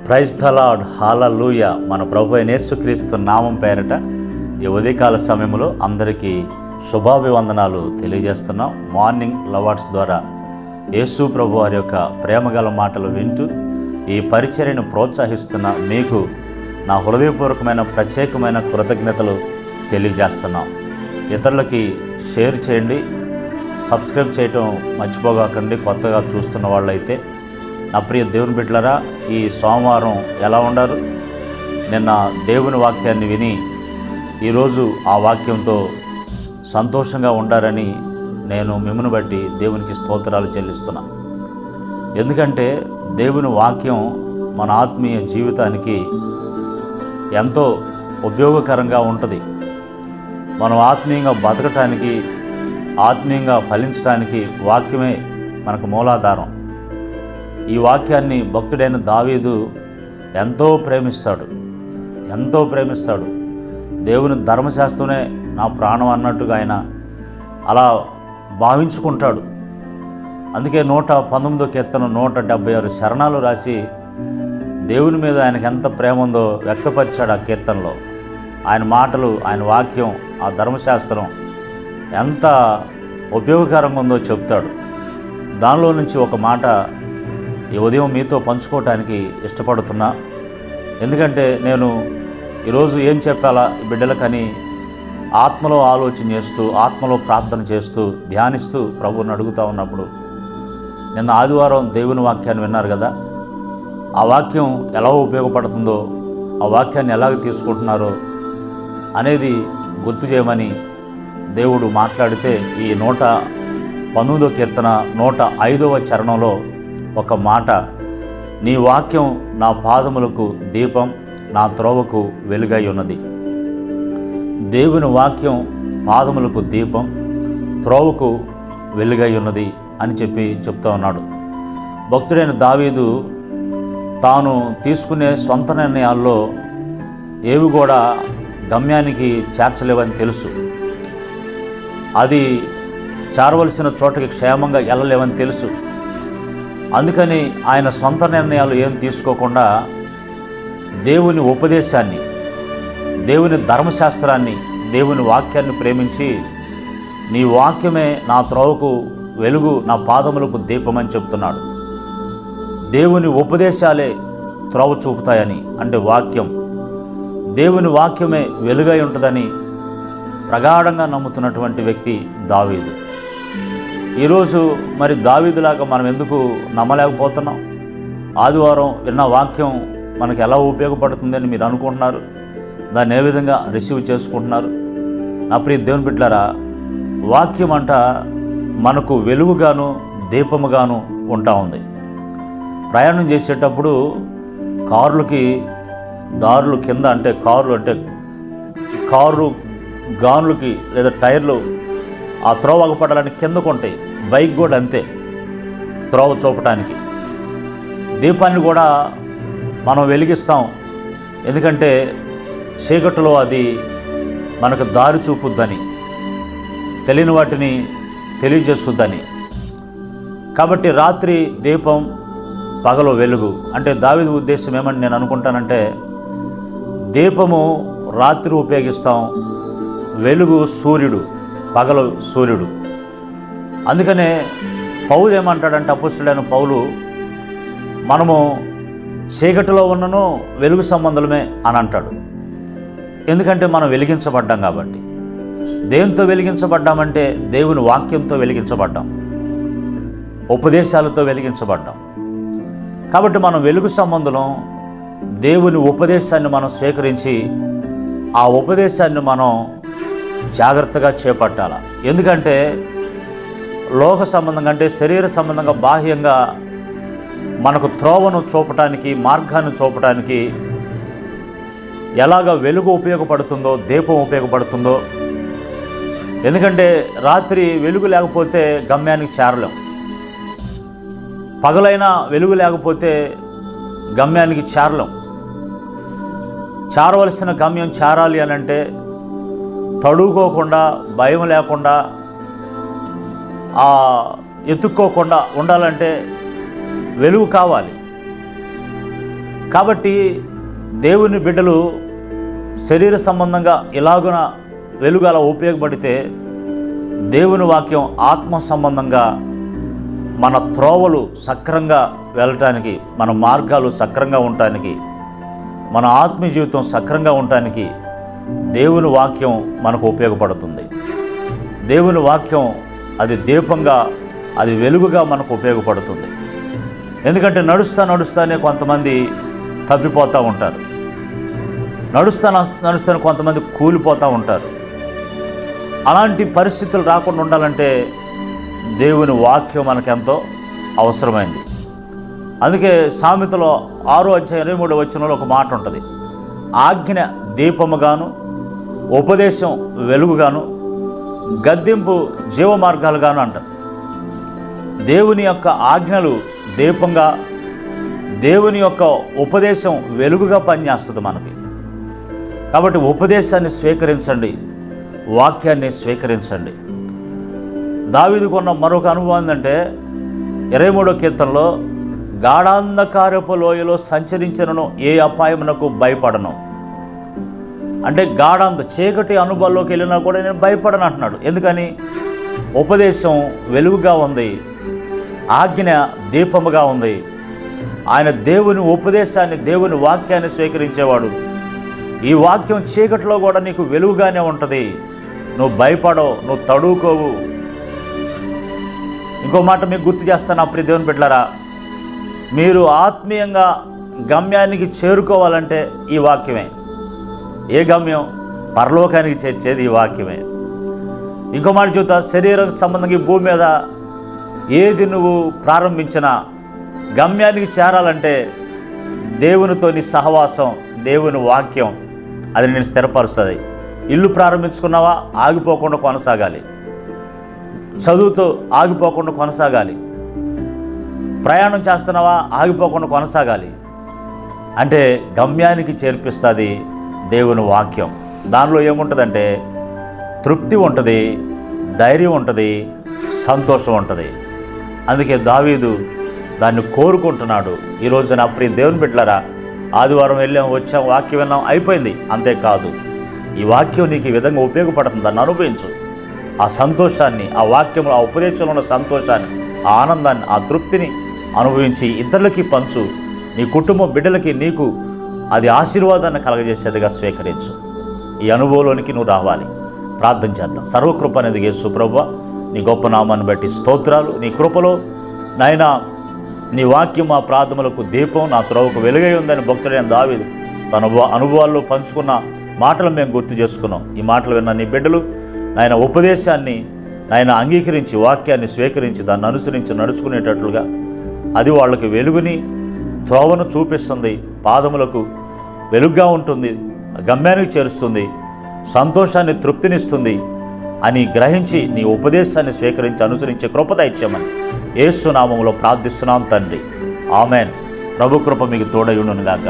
Praise the lord, హల్లెలూయా. మన ప్రభు అయిన యేసుక్రీస్తు నామం పేరట ఈ ఉదయకాల సమయంలో అందరికీ శుభాభివందనాలు తెలియజేస్తున్నాం. మార్నింగ్ లవర్స్ ద్వారా యేసు ప్రభు వారి యొక్క ప్రేమగల మాటలు వింటూ ఈ పరిచర్యను ప్రోత్సహిస్తున్న మీకు నా హృదయపూర్వకమైన ప్రత్యేకమైన కృతజ్ఞతలు తెలియజేస్తున్నాం. ఇతరులకి షేర్ చేయండి, సబ్స్క్రైబ్ చేయటం మర్చిపోగాకండి. కొత్తగా చూస్తున్న వాళ్ళైతే నా ప్రియ దేవుని బిడ్డలారా, ఈ సోమవారం ఎలా ఉండారు? నిన్న దేవుని వాక్యాన్ని విని ఈరోజు ఆ వాక్యంతో సంతోషంగా ఉండారని నేను మిమ్మల్ని బట్టి దేవునికి స్తోత్రాలు చెల్లిస్తున్నా. ఎందుకంటే దేవుని వాక్యం మన ఆత్మీయ జీవితానికి ఎంతో ఉపయోగకరంగా ఉంటుంది. మనం ఆత్మీయంగా బతకటానికి, ఆత్మీయంగా ఫలించడానికి వాక్యమే మనకు మూలాధారం. ఈ వాక్యాన్ని భక్తుడైన దావీదు ఎంతో ప్రేమిస్తాడు. దేవుని ధర్మశాస్త్రమే నా ప్రాణం అన్నట్టుగా ఆయన అలా భావించుకుంటాడు. అందుకే 119వ కీర్తన 176 శరణాలు రాసి దేవుని మీద ఆయనకు ఎంత ప్రేమ ఉందో వ్యక్తపరిచాడు ఆ కీర్తనలో. ఆయన మాటలు, ఆయన వాక్యం, ఆ ధర్మశాస్త్రం ఎంత ఉపయోగకరంగా ఉందో చెప్తాడు. దానిలో నుంచి ఒక మాట ఈ ఉదయం మీతో పంచుకోవటానికి ఇష్టపడుతున్నా. ఎందుకంటే నేను ఈరోజు ఏం చెప్పాలా ఈ బిడ్డలకని ఆత్మలో ఆలోచన చేస్తూ, ఆత్మలో ప్రార్థన చేస్తూ, ధ్యానిస్తూ ప్రభువుని అడుగుతూ ఉన్నప్పుడు నిన్న ఆదివారం దేవుని వాక్యాన్ని విన్నారు కదా. ఆ వాక్యం ఎలా ఉపయోగపడుతుందో, ఆ వాక్యాన్ని ఎలాగ తీసుకుంటున్నారో అనేది గుర్తు చేయమని దేవుడు మాట్లాడితే ఈ 119వ కీర్తన 105వ చరణంలో ఒక మాట, నీ వాక్యం నా పాదములకు దీపం, నా త్రోవకు వెలుగై ఉన్నది. దేవుని వాక్యం పాదములకు దీపం, త్రోవకు వెలుగై ఉన్నది అని చెప్తూ ఉన్నాడు. భక్తుడైన దావీదు తాను తీసుకునే సొంత నిర్ణయాల్లో ఏవి కూడా గమ్యానికి చేర్చలేవని తెలుసు. అది చేరవలసిన చోటకి క్షేమంగా వెళ్ళలేవని తెలుసు. అందుకని ఆయన సొంత నిర్ణయాలు ఏం తీసుకోకుండా దేవుని ఉపదేశాన్ని, దేవుని ధర్మశాస్త్రాన్ని, దేవుని వాక్యాన్ని ప్రేమించి నీ వాక్యమే నా త్రోవకు వెలుగు, నా పాదములకు దీపమని చెప్తున్నాడు. దేవుని ఉపదేశాలే త్రోవ చూపుతాయని, అంటే వాక్యం, దేవుని వాక్యమే వెలుగై ఉంటుందని ప్రగాఢంగా నమ్ముతున్నటువంటి వ్యక్తి దావీదు. ఈరోజు మరి దావీదులాగా మనం ఎందుకు నమ్మలేకపోతున్నాం? ఆదివారం విన్న వాక్యం మనకు ఎలా ఉపయోగపడుతుందని మీరు అనుకుంటున్నారు? దాన్ని ఏ విధంగా రిసీవ్ చేసుకుంటున్నారు? నా ప్రియ దేవుని బిడ్డలారా, వాక్యం అంట మనకు వెలుగుగాను దీపముగాను ఉంటా ఉంది. ప్రయాణం చేసేటప్పుడు కారులకి దారులు కింద, అంటే కారు గానులకి లేదా టైర్లు ఆ త్రోవ అగపడాలని కిందకు ఉంటాయి. బైక్ కూడా అంతే, త్రోవ చూపటానికి. దీపాన్ని కూడా మనం వెలిగిస్తాం, ఎందుకంటే చీకటిలో అది మనకు దారి చూపుద్దని, తెలియని వాటిని తెలియజేస్తుందని. కాబట్టి రాత్రి దీపం, పగలు వెలుగు. అంటే దావీదు ఉద్దేశం ఏమని నేను అనుకుంటానంటే, దీపము రాత్రి ఉపయోగిస్తాం, వెలుగు సూర్యుడు, పగలు సూర్యుడు. అందుకనే పౌలు ఏమంటాడంటే, అపొస్తలుడైన పౌలు, మనము చీకటిలో ఉన్నను వెలుగు సంబంధులమే అని అంటాడు. ఎందుకంటే మనం వెలిగించబడ్డాం కాబట్టి. దేంతో వెలిగించబడ్డామంటే దేవుని వాక్యంతో వెలిగించబడ్డాం, ఉపదేశాలతో వెలిగించబడ్డాం. కాబట్టి మనం వెలుగు సంబంధులం. దేవుని ఉపదేశాన్ని మనం స్వీకరించి ఆ ఉపదేశాన్ని మనం జాగ్రత్తగా చేపట్టాలి. ఎందుకంటే లోక సంబంధంగా, అంటే శరీర సంబంధంగా, బాహ్యంగా మనకు త్రోవను చూపటానికి, మార్గాన్ని చూపటానికి ఎలాగ వెలుగు ఉపయోగపడుతుందో, దీపం ఉపయోగపడుతుందో. ఎందుకంటే రాత్రి వెలుగు లేకపోతే గమ్యానికి చేరలేం, పగలైనా వెలుగు లేకపోతే గమ్యానికి చేరలేం. చేరవలసిన గమ్యం చేరాలి అని అంటే తడుకోకుండా, భయం లేకుండా, ఎత్తుక్కోకుండా ఉండాలంటే వెలుగు కావాలి. కాబట్టి దేవుని బిడ్డలు శరీర సంబంధంగా ఇలాగున వెలుగు అలా ఉపయోగపడితే దేవుని వాక్యం ఆత్మ సంబంధంగా మన త్రోవలు సక్రంగా వెళ్ళటానికి, మన మార్గాలు సక్రంగా ఉండటానికి, మన ఆత్మీయ జీవితం సక్రంగా ఉండటానికి దేవుని వాక్యం మనకు ఉపయోగపడుతుంది. దేవుని వాక్యం అది దీపంగా, అది వెలుగుగా మనకు ఉపయోగపడుతుంది. ఎందుకంటే నడుస్తానే కొంతమంది తప్పిపోతూ ఉంటారు, నడుస్తాను కొంతమంది కూలిపోతూ ఉంటారు. అలాంటి పరిస్థితులు రాకుండా ఉండాలంటే దేవుని వాక్యం మనకెంతో అవసరమైంది. అందుకే సామెతలో 6:23 ఒక మాట ఉంటుంది, ఆజ్ఞ దీపముగాను ఉపదేశం వెలుగుగాను గద్దింపు జీవ మార్గాలుగాను అంటారు. దేవుని యొక్క ఆజ్ఞలు దీపంగా, దేవుని యొక్క ఉపదేశం వెలుగుగా పనిచేస్తుంది మనకి. కాబట్టి ఉపదేశాన్ని స్వీకరించండి, వాక్యాన్ని స్వీకరించండి. దావీదుకు ఉన్న మరొక అనుభవం ఏంటంటే 23వ కీర్తనలో, గాఢాంధకారపు లోయలో సంచరించినను ఏ అపాయమునకు భయపడను. అంటే చీకటి అనుభవాల్లోకి వెళ్ళినా కూడా నేను భయపడను అంటున్నాడు. ఎందుకని? ఉపదేశం వెలుగుగా ఉంది, ఆజ్ఞ దీపముగా ఉంది. ఆయన దేవుని ఉపదేశాన్ని, దేవుని వాక్యాన్ని స్వీకరించేవాడు. ఈ వాక్యం చీకటిలో కూడా నీకు వెలుగుగానే ఉంటుంది. నువ్వు భయపడవు, నువ్వు తడువుకోవు. ఇంకో మాట మీకు గుర్తు చేస్తాను, ప్రియ దేవుని బిడ్డలారా, మీరు ఆత్మీయంగా గమ్యానికి చేరుకోవాలంటే ఈ వాక్యమే. ఏ గమ్యం? పరలోకానికి చేర్చేది ఈ వాక్యమే. ఇంకో మాట చూద్దాం, శరీరం సంబంధంగా ఈ భూమి మీద ఏది నువ్వు ప్రారంభించినా గమ్యానికి చేరాలంటే దేవునితో నీ సహవాసం, దేవుని వాక్యం అది నేను స్థిరపరుస్తుంది. ఇల్లు ప్రారంభించుకున్నావా, ఆగిపోకుండా కొనసాగాలి. చదువుతో ఆగిపోకుండా కొనసాగాలి. ప్రయాణం చేస్తున్నావా, ఆగిపోకుండా కొనసాగాలి. అంటే గమ్యానికి చేర్పిస్తుంది దేవుని వాక్యం. దానిలో ఏముంటుందంటే తృప్తి ఉంటుంది, ధైర్యం ఉంటుంది, సంతోషం ఉంటుంది. అందుకే దావీదు దాన్ని కోరుకుంటున్నాడు. ఈరోజు నా ప్రియ దేవుని బిడ్డలారా, ఆదివారం వెళ్ళాం, వచ్చాం, వాక్యం విన్నాం, అయిపోయింది. అంతేకాదు, ఈ వాక్యం నీకు ఈ విధంగా ఉపయోగపడుతుంది. దాన్ని అనుభవించు. ఆ సంతోషాన్ని, ఆ వాక్యంలో, ఆ ఉపదేశంలో ఉన్న సంతోషాన్ని, ఆ ఆనందాన్ని, ఆ తృప్తిని అనుభవించి ఇతరులకి పంచు. నీ కుటుంబం బిడ్డలకి, నీకు అది ఆశీర్వాదాన్ని కలగజేసేదిగా స్వీకరించు. ఈ అనుభవంలోనికి నువ్వు రావాలి. ప్రార్థన చేద్దాం. సర్వకృప అనేది యేసు ప్రభువా, నీ గొప్ప నామాన్ని బట్టి స్తోత్రాలు. నీ కృపలో నాయనా, నీ వాక్యం మా ప్రార్థనలకు దీపం, నా త్రోవకు వెలుగై ఉందని భక్తుడైన దావీదు తన అనుభవాల్లో పంచుకున్న మాటలు మేము గుర్తు చేసుకున్నాం. ఈ మాటలు విన్న నీ బిడ్డలు నాయన ఉపదేశాన్ని నాయన అంగీకరించి, వాక్యాన్ని స్వీకరించి, దాన్ని అనుసరించి నడుచుకునేటట్లుగా అది వాళ్ళకి వెలుగుని, త్రోవను చూపిస్తుంది, పాదములకు వెలుగుగా ఉంటుంది, గమ్యానికి చేరుస్తుంది, సంతోషాన్ని, తృప్తినిస్తుంది అని గ్రహించి నీ ఉపదేశాన్ని స్వీకరించి అనుసరించే కృప ఇచ్చామని యేసు నామములో ప్రార్థిస్తున్నాం తండ్రి. ఆమెన్. ప్రభు కృప మీకు తోడై ఉండును గాక.